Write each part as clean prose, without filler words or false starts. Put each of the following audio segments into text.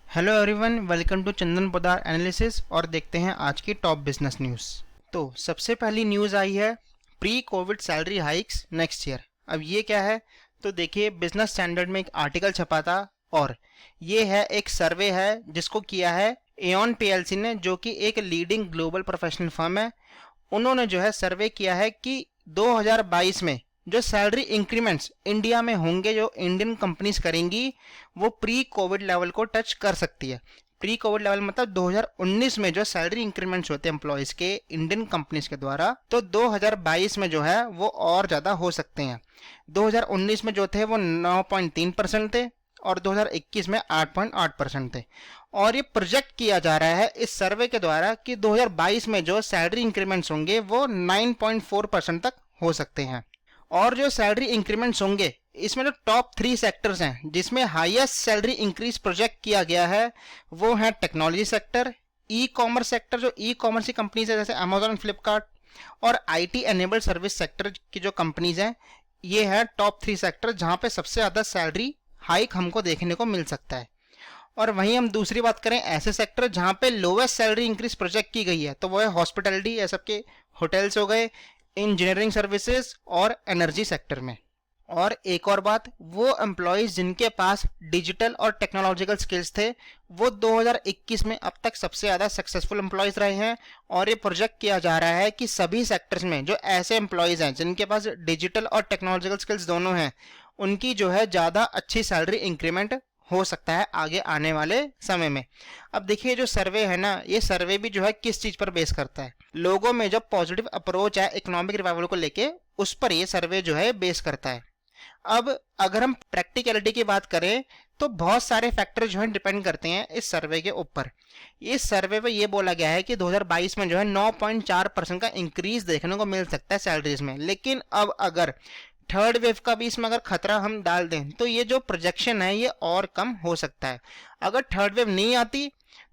Hello everyone, welcome to Chandan Podar analysis और देखते हैं आज की टॉप बिजनेस न्यूज़। तो सबसे पहली न्यूज़ आई है pre Covid salary hikes next year. अब ये क्या है, तो देखिए बिजनेस स्टैंडर्ड में एक आर्टिकल छपा था और ये है एक सर्वे है जिसको किया है एऑन पीएलसी ने, जो कि एक लीडिंग ग्लोबल प्रोफेशनल फर्म है। उन्होंने जो है सर्वे किया है कि 2022 में जो सैलरी इंक्रीमेंट्स इंडिया में होंगे, जो इंडियन कंपनीज करेंगी, वो प्री कोविड लेवल को टच कर सकती है। प्री कोविड लेवल मतलब 2019 में जो सैलरी इंक्रीमेंट्स होते हैं एम्प्लॉयज के इंडियन कंपनीज के द्वारा, तो 2022 में जो है वो और ज्यादा हो सकते हैं। 2019 में जो थे वो 9.3% थे और 2021 में 8.8% थे। और ये प्रोजेक्ट किया जा रहा है इस सर्वे के द्वारा कि 2022 में जो सैलरी इंक्रीमेंट्स होंगे वो 9.4% तक हो सकते हैं। और जो सैलरी इंक्रीमेंट्स होंगे इसमें जो टॉप 3 सेक्टर्स हैं जिसमें हाईएस्ट सैलरी इंक्रीज प्रोजेक्ट किया गया है वो है technology sector, e commerce sector, जो ई कॉमर्स की कंपनीज है जैसे अमेजॉन, फ्लिपकार्ट, और आईटी एनेबल्ड सर्विस सेक्टर की जो कंपनीज हैं। ये है टॉप 3 सेक्टर जहां पे सबसे ज्यादा सैलरी हाइक हमको देखने को मिल सकता है। और वहीं हम दूसरी बात करें ऐसे सेक्टर जहां पे लोवेस्ट सैलरी इंक्रीज प्रोजेक्ट की गई है, तो वो है हॉस्पिटैलिटी, ये सबके होटल्स हो गए, इंजीनियरिंग सर्विसेज और एनर्जी सेक्टर में। और एक और बात, वो एम्प्लॉयज जिनके पास डिजिटल और टेक्नोलॉजिकल स्किल्स थे वो 2021 में अब तक सबसे ज्यादा सक्सेसफुल एम्प्लॉयज रहे हैं। और ये प्रोजेक्ट किया जा रहा है कि सभी सेक्टर्स में जो ऐसे एम्प्लॉयज हैं जिनके पास डिजिटल और टेक्नोलॉजिकल स्किल्स दोनों हैं, उनकी जो है ज्यादा अच्छी सैलरी इंक्रीमेंट हो सकता है आगे आने वाले समय में। अब देखिए जो सर्वे है ना, ये सर्वे भी जो है किस चीज पर बेस करता है, लोगों में जो पॉजिटिव अप्रोच है इकोनॉमिक रिवाइवल को लेके, उस पर ये सर्वे जो है बेस करता है। अब अगर हम प्रैक्टिकलिटी की बात करें तो बहुत सारे फैक्टर जो है डिपेंड करते हैं इस सर्वे के ऊपर। इस सर्वे पे ये बोला गया है कि 2022 में जो है 9.4% का इंक्रीज देखने को मिल सकता है सैलरीज में। लेकिन अब अगर थर्ड वेव का भी इसमें अगर खतरा हम डाल दें तो ये जो प्रोजेक्शन है ये और कम हो सकता है। अगर थर्ड वेव नहीं आती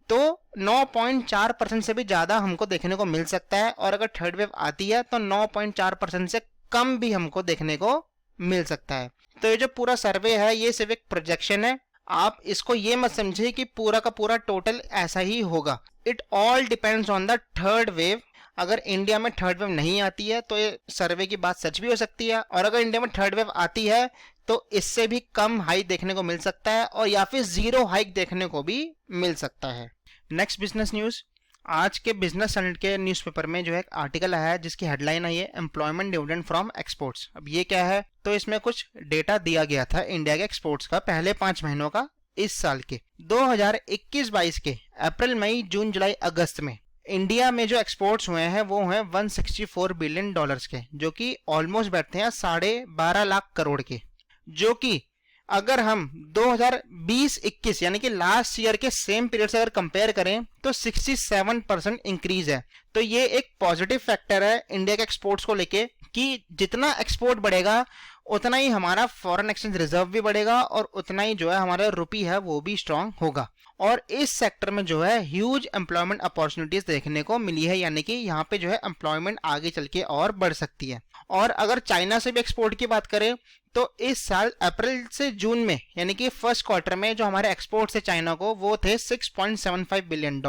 तो 9.4% से भी ज्यादा हमको देखने को मिल सकता है, और अगर थर्ड वेव आती है तो 9.4% से कम भी हमको देखने को मिल सकता है। तो ये जो पूरा सर्वे है ये सिर्फ एक प्रोजेक्शन है, आप इसको ये मत समझिए कि पूरा का पूरा टोटल ऐसा ही होगा। It all depends on the third wave. अगर इंडिया में थर्ड वेव नहीं आती है तो ये सर्वे की बात सच भी हो सकती है, और अगर इंडिया में थर्ड वेव आती है तो इससे भी कम हाइक देखने को मिल सकता है, और या फिर जीरो हाइक देखने को भी मिल सकता है। नेक्स्ट बिजनेस न्यूज, आज के बिजनेस स्टैंडर्ड के न्यूज़पेपर में जो है एक आर्टिकल आया है जिसकी हेडलाइन आई है एम्प्लॉयमेंट डिविडेंड फ्रॉम एक्सपोर्ट्स। अब ये क्या है, तो इसमें कुछ डेटा दिया गया था इंडिया के एक्सपोर्ट्स का पहले 5 महीनों का इस साल के 2021-22 के अप्रैल, मई, जून, जुलाई, अगस्त में इंडिया में जो एक्सपोर्ट्स हुए हैं वो हैं $164 बिलियन के, जो कि ऑलमोस्ट बैठते हैं 12.5 लाख करोड़ के, जो कि अगर हम 2020-21 यानी कि लास्ट ईयर के सेम पीरियड से अगर कंपेयर करें तो 67% इंक्रीज है। तो ये एक पॉजिटिव फैक्टर है इंडिया के एक्सपोर्ट्स को लेके कि जितना एक्सपोर्ट बढ़ेगा उतना ही हमारा फॉरेन एक्सचेंज रिजर्व भी बढ़ेगा और उतना ही जो है हमारा रुपी है वो भी स्ट्रांग होगा। और इस सेक्टर में जो है ह्यूज एम्प्लॉयमेंट अपॉर्चुनिटीज देखने को मिली है, यानी कि यहाँ पे जो है एम्प्लॉयमेंट आगे चल के और बढ़ सकती है। और अगर चाइना से भी एक्सपोर्ट की बात करें तो इस साल अप्रैल से जून में यानी कि फर्स्ट क्वार्टर में जो हमारे एक्सपोर्ट से चाइना को वो थे $6.75 बिलियन,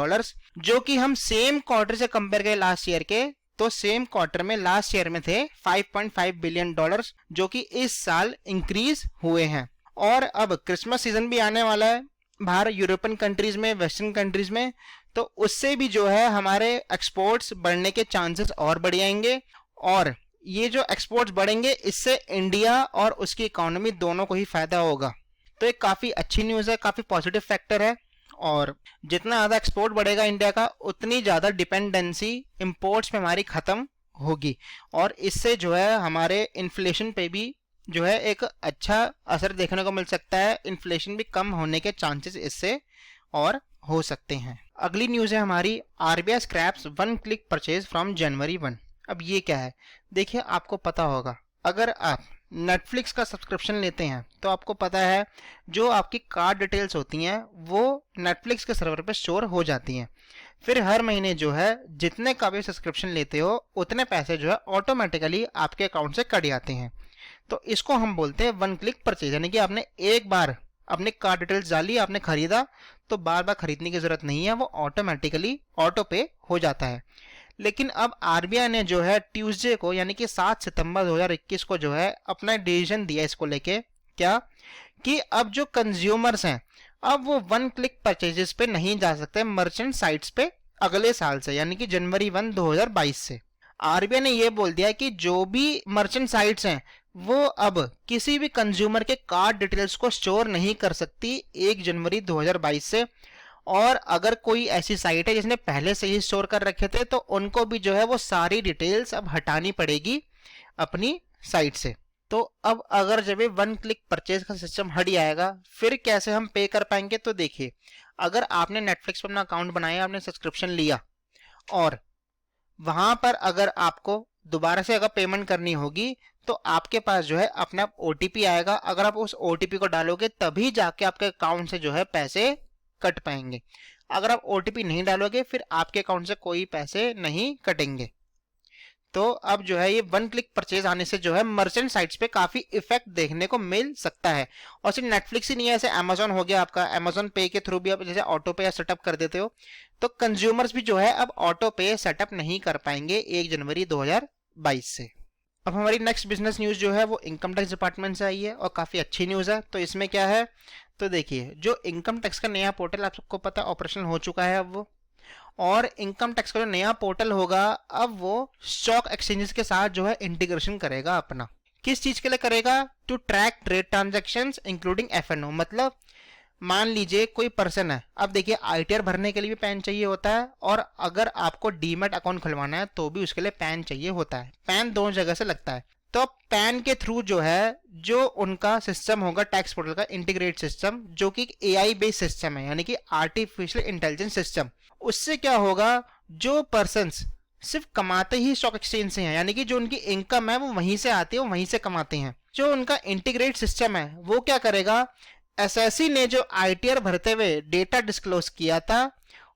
जो कि हम सेम क्वार्टर से कंपेयर करें लास्ट ईयर के तो सेम क्वार्टर में लास्ट ईयर में थे $5.5 बिलियन, जो कि इस साल इंक्रीज हुए हैं। और अब क्रिसमस सीजन भी आने वाला है बाहर यूरोपियन कंट्रीज में, वेस्टर्न कंट्रीज में, तो उससे भी जो है हमारे एक्सपोर्ट्स बढ़ने के चांसेस और बढ़ जाएंगे। और ये जो एक्सपोर्ट्स बढ़ेंगे इससे इंडिया और उसकी इकोनॉमी दोनों को ही फायदा होगा। तो एक काफी अच्छी न्यूज है, काफी पॉजिटिव फैक्टर है। और जितना ज्यादा एक्सपोर्ट बढ़ेगा इंडिया का उतनी ज्यादा डिपेंडेंसी इंपोर्ट्स पे हमारी खत्म होगी, और इससे जो है हमारे इन्फ्लेशन पे भी जो है एक अच्छा असर देखने को मिल सकता है। इन्फ्लेशन भी कम होने के चांसेस इससे और हो सकते हैं। अगली न्यूज है हमारी RBI scraps 1 click purchase from January 1। अब ये क्या है, देखिए आपको पता होगा अगर आप नेटफ्लिक्स का सब्सक्रिप्शन लेते हैं तो आपको पता है जो आपकी कार्ड डिटेल्स होती हैं वो नेटफ्लिक्स के सर्वर पे स्टोर हो जाती हैं। फिर हर महीने जो है जितने का भी सब्सक्रिप्शन लेते हो उतने पैसे जो है ऑटोमेटिकली आपके अकाउंट से कट जाते हैं। तो इसको हम बोलते हैं 1 क्लिक परचेज, यानी कि आपने एक बार अपने कार्ड डिटेल्स डाली, आपने खरीदा, तो बार बार खरीदने की जरूरत नहीं है, वो ऑटोमेटिकली ऑटो पे हो जाता है। लेकिन अब आरबीआई ने जो है ट्यूसडे को यानी कि 7 सितंबर 2021 को जो है अपना डिसीजन दिया इसको लेके, क्या कि अब जो कंज्यूमर्स हैं अब वो 1 क्लिक परचेजेस पे नहीं जा सकते मर्चेंट साइट्स पे अगले साल से, यानी कि जनवरी 1 2022 से। आरबीआई ने ये बोल दिया कि जो भी मर्चेंट साइट्स हैं वो अब किसी भी कंज्यूमर के कार्ड डिटेल्स को स्टोर नहीं कर सकती 1 जनवरी 2022 से। और अगर कोई ऐसी साइट है जिसने पहले से ही स्टोर कर रखे थे तो उनको भी जो है वो सारी डिटेल्स अब हटानी पड़ेगी अपनी साइट से। तो अब अगर जब ये 1 क्लिक परचेज का सिस्टम हट जाएगा, फिर कैसे हम पे कर पाएंगे? तो देखिए, अगर आपने नेटफ्लिक्स पर अपना अकाउंट बनाया, आपने सब्सक्रिप्शन लिया और वहां पर अगर आपको दोबारा से अगर पेमेंट करनी होगी तो आपके पास जो है अपने आप ओटीपी आएगा। अगर आप उस ओटीपी को डालोगे तभी जाके आपके अकाउंट से जो है पैसे कट पाएंगे। अगर आप ओटीपी नहीं डालोगे फिर आपके अकाउंट से कोई पैसे नहीं कटेंगे। तो अब जो है ये 1 क्लिक परचेज आने से जो है मर्चेंट साइट्स पे काफी इफेक्ट देखने को मिल सकता है। और सिर्फ नेटफ्लिक्स ही नहीं है, ऐसे अमेजोन हो गया, आपका अमेजोन पे के थ्रू भी आप जैसे ऑटो पे या सेटअप कर देते हो, तो कंज्यूमर्स भी जो है अब ऑटो पे सेटअप नहीं कर पाएंगे 1 जनवरी 2022 से। अब हमारी नेक्स्ट बिजनेस न्यूज जो है वो इनकम टैक्स डिपार्टमेंट से आई है और काफी अच्छी न्यूज है। तो इसमें क्या है, तो देखिए, जो इनकम टैक्स का नया पोर्टल आप सबको पता है ऑपरेशनल हो चुका है अब वो, और इनकम टैक्स का जो नया पोर्टल होगा अब वो स्टॉक एक्सचेंजेस के साथ जो है इंटीग्रेशन करेगा अपना। किस चीज के लिए करेगा? To track trade transactions including FNO. मतलब मान लीजिए कोई पर्सन है, अब देखिए आईटीआर भरने के लिए भी पैन चाहिए होता है और अगर आपको डीमैट अकाउंट खुलवाना है तो भी उसके लिए पैन चाहिए होता है। पैन दोनों जगह से लगता है। तो पैन के थ्रू जो है जो उनका सिस्टम होगा टैक्स पोर्टल का इंटीग्रेट सिस्टम, जो कि एआई बेस्ड सिस्टम है यानी कि आर्टिफिशियल इंटेलिजेंस सिस्टम, उससे क्या होगा, जो पर्सन्स सिर्फ कमाते ही स्टॉक एक्सचेंज से हैं, यानी कि जो उनकी इनकम है वो वहीं से आती है, वो वहीं से कमाते हैं, जो उनका इंटीग्रेट सिस्टम है वो क्या करेगा, एसएससी ने जो आईटीआर भरते हुए डेटा डिस्क्लोज किया था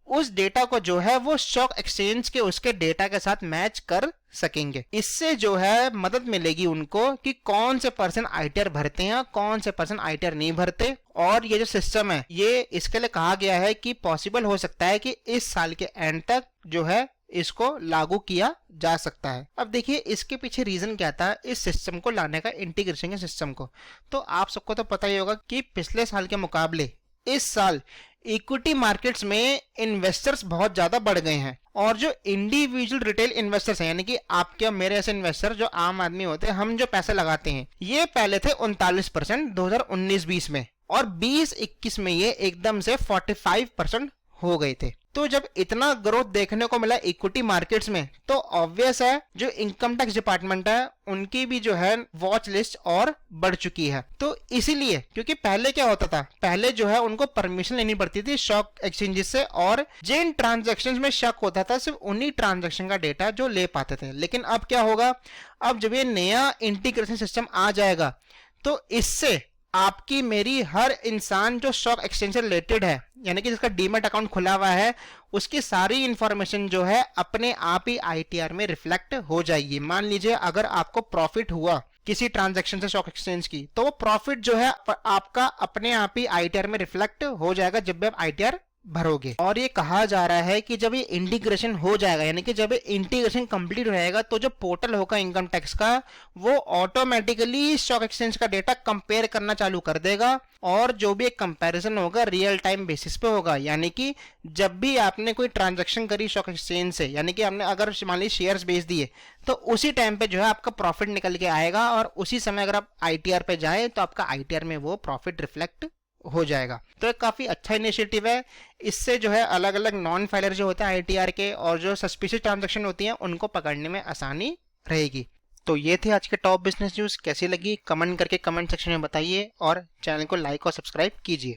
उस डेटा को जो है वो स्टॉक एक्सचेंज के उसके डेटा के साथ मैच कर सकेंगे। इससे जो है मदद मिलेगी उनको कि कौन से पर्सन आईटीआर भरते हैं, कौन से पर्सन आईटीआर नहीं भरते। और ये जो सिस्टम है ये इसके लिए कहा गया है कि पॉसिबल हो सकता है कि इस साल के एंड तक जो है इसको लागू किया जा सकता है। अब देखिए इसके पीछे रीजन क्या था इस सिस्टम को लाने का, इंटीग्रेशन के सिस्टम को। तो आप सबको तो पता ही होगा कि पिछले साल के मुकाबले इस साल इक्विटी मार्केट्स में इन्वेस्टर्स बहुत ज्यादा बढ़ गए हैं और जो इंडिविजुअल रिटेल इन्वेस्टर्स हैं यानी कि आपके मेरे ऐसे इन्वेस्टर जो आम आदमी होते हैं, हम जो पैसे लगाते हैं, ये पहले थे 39% 2019-20 में और 20-21 में ये एकदम से 45% हो गए थे। तो जब इतना ग्रोथ देखने को मिला इक्विटी मार्केट्स में तो ऑब्वियस है जो इनकम टैक्स डिपार्टमेंट है उनकी भी जो है वॉच लिस्ट और बढ़ चुकी है। तो इसीलिए क्योंकि पहले क्या होता था, पहले जो है उनको परमिशन लेनी पड़ती थी स्टॉक एक्सचेंजेस से और जिन ट्रांजैक्शंस में शक होता था सिर्फ उन्हीं ट्रांजैक्शन का डेटा जो ले पाते थे। लेकिन अब क्या होगा, अब जब ये नया इंटीग्रेशन सिस्टम आ जाएगा तो इससे आपकी मेरी हर इंसान जो स्टॉक एक्सचेंज से रिलेटेड है यानी कि जिसका डीमैट अकाउंट खुला हुआ है उसकी सारी इंफॉर्मेशन जो है अपने आप ही आईटीआर में रिफ्लेक्ट हो जाएगी। मान लीजिए अगर आपको प्रॉफिट हुआ किसी ट्रांजैक्शन से स्टॉक एक्सचेंज की तो वो प्रॉफिट जो है आपका अपने आप ही आईटीआर में रिफ्लेक्ट हो जाएगा जब भी आप आईटीआर भरोगे। और ये कहा जा रहा है कि जब ये इंटीग्रेशन हो जाएगा यानी कि जब ये इंटीग्रेशन कंप्लीट हो जाएगा तो जो पोर्टल होगा इनकम टैक्स का वो ऑटोमेटिकली स्टॉक एक्सचेंज का डेटा कंपेयर करना चालू कर देगा और जो भी एक कंपैरिजन होगा रियल टाइम बेसिस पे होगा। यानी कि जब भी आपने कोई ट्रांजैक्शन करी स्टॉक एक्सचेंज से यानी कि आपने अगर मान लीजिए शेयर्स बेच दिए तो उसी टाइम पे जो है आपका प्रॉफिट निकल के आएगा और उसी समय अगर आप आईटीआर पे जाए तो आपका आईटीआर में वो प्रॉफिट रिफ्लेक्ट हो जाएगा। तो एक काफी अच्छा इनिशिएटिव है। इससे जो है अलग अलग नॉन फाइलर जो होते हैं आईटीआर के और जो सस्पिशियस ट्रांजैक्शन होती हैं उनको पकड़ने में आसानी रहेगी। तो ये थे आज के टॉप बिजनेस न्यूज़। कैसी लगी कमेंट करके कमेंट सेक्शन में बताइए और चैनल को लाइक और सब्सक्राइब कीजिए।